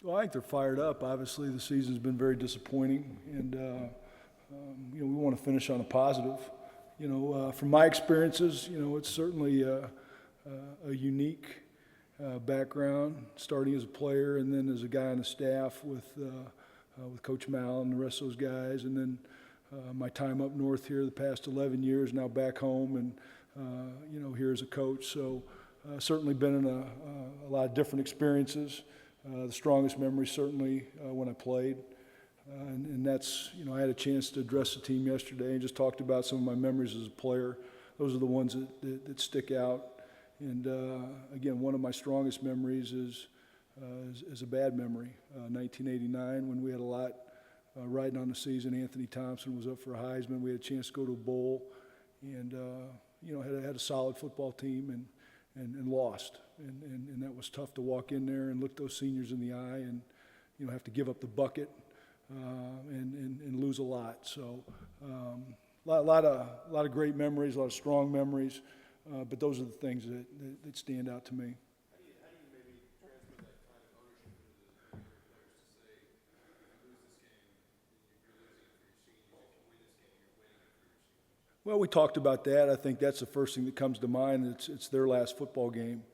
Well, I think they're fired up. Obviously, the season's been very disappointing, and we want to finish on a positive. From my experiences, it's certainly a unique background, starting as a player and then as a guy on the staff with Coach Mal and the rest of those guys, and then my time up north here the past 11 years, now back home, and here as a coach. So certainly been in a lot of different experiences. The strongest memory certainly when I played, and that's, I had a chance to address the team yesterday and just talked about some of my memories as a player. Those are the ones that stick out. And again, one of my strongest memories is a bad memory. 1989, when we had a lot riding on the season. Anthony Thompson was up for a Heisman. We had a chance to go to a bowl, and had a solid football team and lost. And that was tough to walk in there and look those seniors in the eye and have to give up the bucket and lose a lot. So a lot of great memories, a lot of strong memories, but those are the things that stand out to me. How do you maybe transfer that kind of ownership into the younger players to say, if you lose this game, you're losing it for your seniors. If you win this game, you're winning it for your seniors? Well, we talked about that. I think that's the first thing that comes to mind. It's their last football game.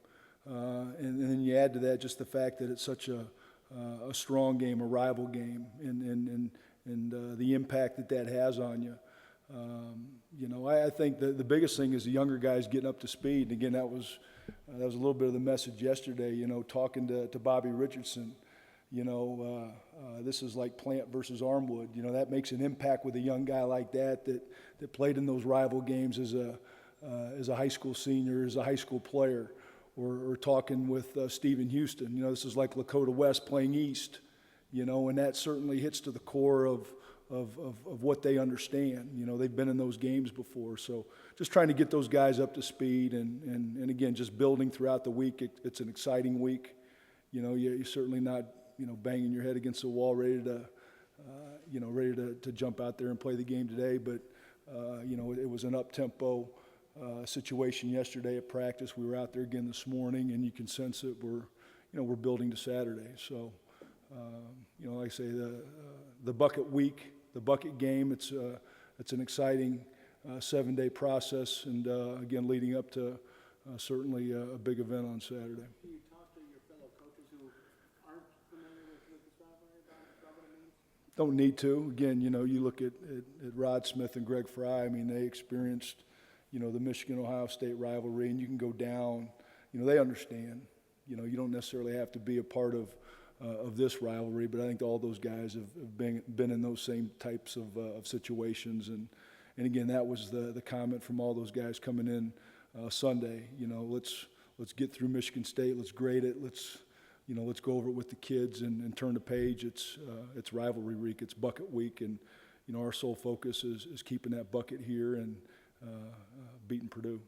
And then you add to that just the fact that it's such a strong game, a rival game, and the impact that has on you. I think the biggest thing is the younger guys getting up to speed. And again, that was a little bit of the message yesterday. Talking to Bobby Richardson. This is like Plant versus Armwood. That makes an impact with a young guy like that played in those rival games as a high school senior, as a high school player. Or talking with Stephen Houston. This is like Lakota West playing East, and that certainly hits to the core of what they understand. They've been in those games before. So just trying to get those guys up to speed and again, just building throughout the week. It's an exciting week. You're certainly not, banging your head against the wall ready to jump out there and play the game today. But, it was an up-tempo situation yesterday at practice. We were out there again this morning, and you can sense it. We're building to Saturday. So, like I say, the bucket week, the bucket game. It's an exciting 7-day process, and again, leading up to certainly a big event on Saturday. Do you talk to your fellow coaches who aren't familiar with this rivalry about what it means? Don't need to. Again, you look at Rod Smith and Greg Fry. I mean, they experienced the Michigan-Ohio State rivalry, and you can go down. They understand. You don't necessarily have to be a part of this rivalry, but I think all those guys have been in those same types of situations. And again, that was the comment from all those guys coming in Sunday. Let's get through Michigan State. Let's grade it. Let's go over it with the kids and turn the page. It's rivalry week. It's bucket week, and our sole focus is keeping that bucket here and beating Purdue.